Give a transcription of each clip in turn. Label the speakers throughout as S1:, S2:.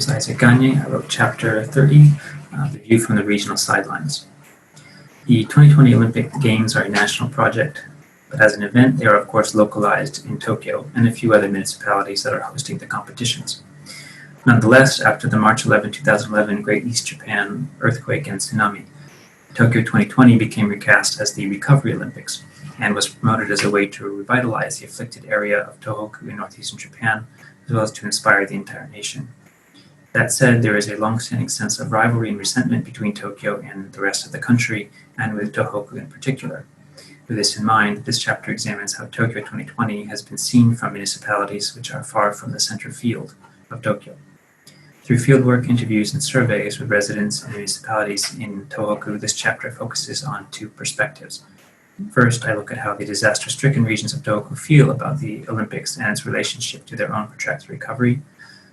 S1: name is Gagné. I wrote Chapter 30, The View from the Regional Sidelines. The 2020 Olympic Games are a national project, but as an event, they are of course localized in Tokyo and a few other municipalities that are hosting the competitions. Nonetheless, after the March 11, 2011 Great East Japan earthquake and tsunami, Tokyo 2020 became recast as the Recovery Olympics and was promoted as a way to revitalize the afflicted area of Tohoku in northeastern Japan, as well as to inspire the entire nation. That said, there is a long-standing sense of rivalry and resentment between Tokyo and the rest of the country, and with Tohoku in particular. With this in mind, this chapter examines how Tokyo 2020 has been seen from municipalities which are far from the center field of Tokyo. Through fieldwork, interviews, and surveys with residents and municipalities in Tohoku, this chapter focuses on two perspectives. First, I look at how the disaster-stricken regions of Tohoku feel about the Olympics and its relationship to their own protracted recovery.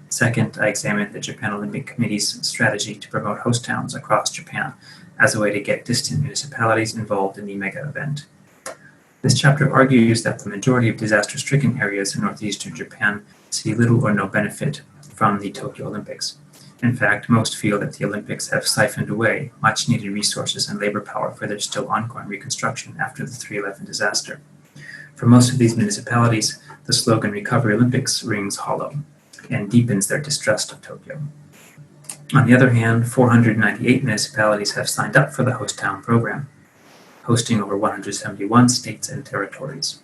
S1: Second, I examine the Japan Olympic Committee's strategy to promote host towns across Japan as a way to get distant municipalities involved in the mega event. This chapter argues that the majority of disaster-stricken areas in northeastern Japan see little or no benefit from the Tokyo Olympics. In fact, most feel that the Olympics have siphoned away much-needed resources and labor power for their still ongoing reconstruction after the 3/11 disaster. For most of these municipalities, the slogan Recovery Olympics rings hollow and deepens their distrust of Tokyo. On the other hand, 498 municipalities have signed up for the host town program, hosting over 171 states and territories.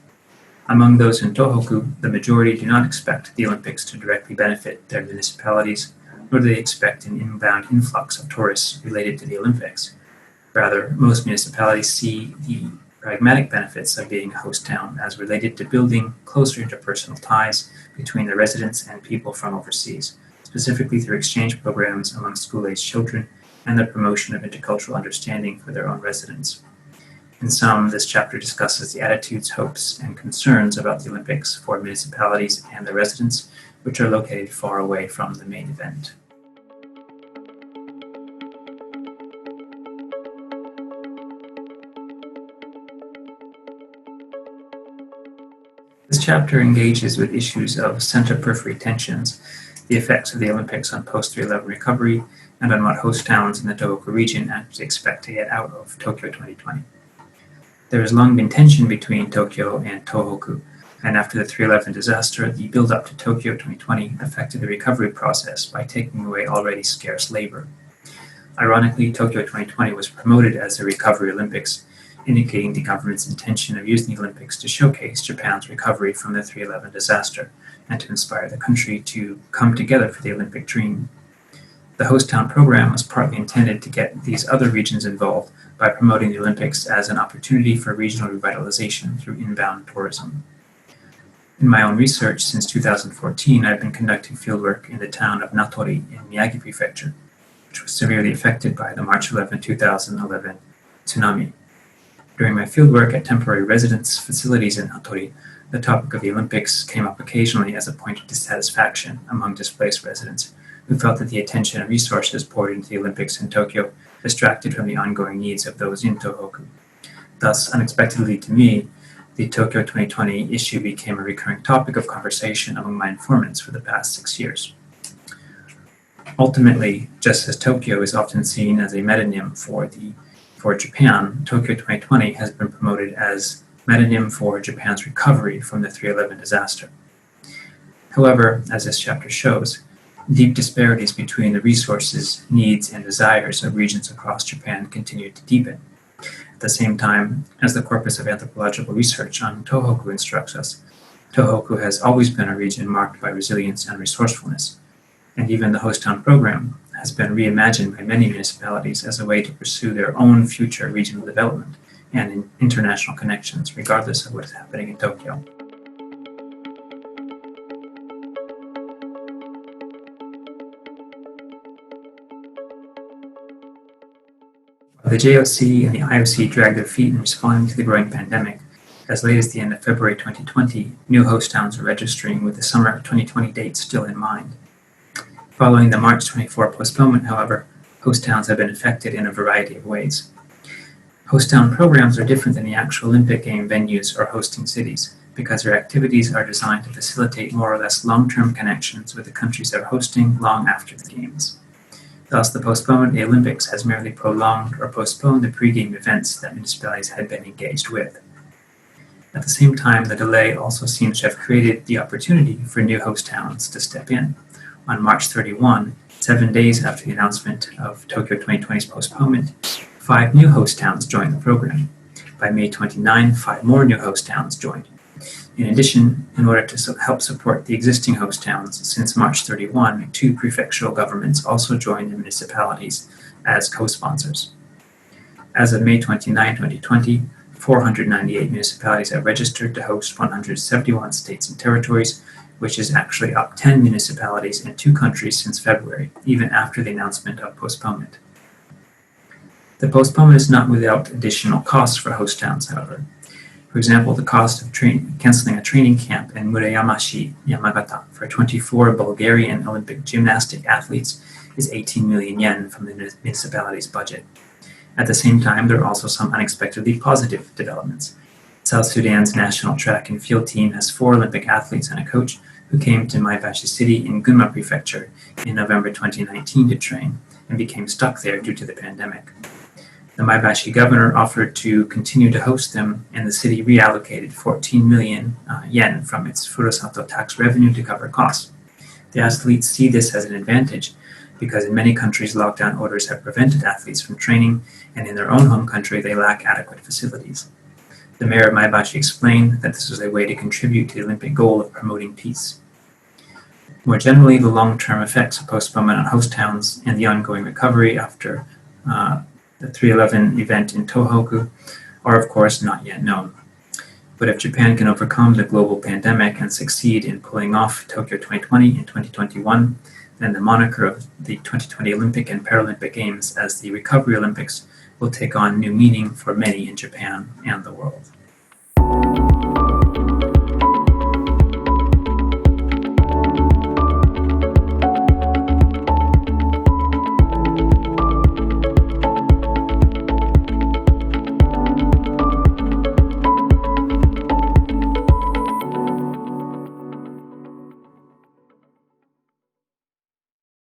S1: Among those in Tohoku, the majority do not expect the Olympics to directly benefit their municipalities, nor do they expect an inbound influx of tourists related to the Olympics. Rather, most municipalities see the pragmatic benefits of being a host town as related to building closer interpersonal ties between the residents and people from overseas, specifically through exchange programs among school-aged children and the promotion of intercultural understanding for their own residents. In sum, this chapter discusses the attitudes, hopes, and concerns about the Olympics for municipalities and their residents, which are located far away from the main event. This chapter engages with issues of center-periphery tensions, the effects of the Olympics on post-3/11 recovery, and on what host towns in the Tohoku region actually expect to get out of Tokyo 2020. There has long been tension between Tokyo and Tohoku, and after the 3/11 disaster, the build-up to Tokyo 2020 affected the recovery process by taking away already scarce labor. Ironically, Tokyo 2020 was promoted as the Recovery Olympics, indicating the government's intention of using the Olympics to showcase Japan's recovery from the 3/11 disaster and to inspire the country to come together for the Olympic dream. The host town program was partly intended to get these other regions involved by promoting the Olympics as an opportunity for regional revitalization through inbound tourism. In my own research since 2014, I've been conducting fieldwork in the town of Natori in Miyagi Prefecture, which was severely affected by the March 11, 2011 tsunami. During my fieldwork at temporary residence facilities in Natori, the topic of the Olympics came up occasionally as a point of dissatisfaction among displaced residents who felt that the attention and resources poured into the Olympics in Tokyo distracted from the ongoing needs of those in Tohoku. Thus, unexpectedly to me, the Tokyo 2020 issue became a recurring topic of conversation among my informants for the past 6 years. Ultimately, just as Tokyo is often seen as a metonym for Japan, Tokyo 2020 has been promoted as metonym for Japan's recovery from the 3/11 disaster. However, as this chapter shows, deep disparities between the resources, needs, and desires of regions across Japan continue to deepen. At the same time, as the corpus of anthropological research on Tohoku instructs us, Tohoku has always been a region marked by resilience and resourcefulness, and even the host town program has been reimagined by many municipalities as a way to pursue their own future regional development and international connections, regardless of what is happening in Tokyo. The JOC and the IOC dragged their feet in responding to the growing pandemic. As late as the end of February 2020, new host towns are registering with the summer 2020 date still in mind. Following the March 24 postponement, however, host towns have been affected in a variety of ways. Host town programs are different than the actual Olympic game venues or hosting cities, because their activities are designed to facilitate more or less long-term connections with the countries they're hosting long after the Games. Thus, the postponement of the Olympics has merely prolonged or postponed the pre-game events that municipalities had been engaged with. At the same time, the delay also seems to have created the opportunity for new host towns to step in. On March 31, 7 days after the announcement of Tokyo 2020's postponement, 5 new host towns joined the program. By May 29, 5 more new host towns joined. In addition, in order to help support the existing host towns, since March 31, 2 prefectural governments also joined the municipalities as co-sponsors. As of May 29, 2020, 498 municipalities have registered to host 171 states and territories, which is actually up 10 municipalities in 2 countries since February, even after the announcement of postponement. The postponement is not without additional costs for host towns, however. For example, the cost of canceling a training camp in Murayamashi, Yamagata, for 24 Bulgarian Olympic gymnastic athletes is 18 million yen from the municipality's budget. At the same time, there are also some unexpectedly positive developments. South Sudan's national track and field team has 4 Olympic athletes and a coach who came to Maebashi City in Gunma Prefecture in November 2019 to train and became stuck there due to the pandemic. The Maebashi governor offered to continue to host them, and the city reallocated 14 million yen from its Furusato tax revenue to cover costs. The athletes see this as an advantage because in many countries lockdown orders have prevented athletes from training, and in their own home country they lack adequate facilities. The mayor of Maebashi explained that this was a way to contribute to the Olympic goal of promoting peace. More generally, the long-term effects of postponement on host towns and the ongoing recovery after the 3/11 event in Tohoku are of course not yet known. But if Japan can overcome the global pandemic and succeed in pulling off Tokyo 2020 and 2021, then the moniker of the 2020 Olympic and Paralympic Games as the Recovery Olympics will take on new meaning for many in Japan and the world.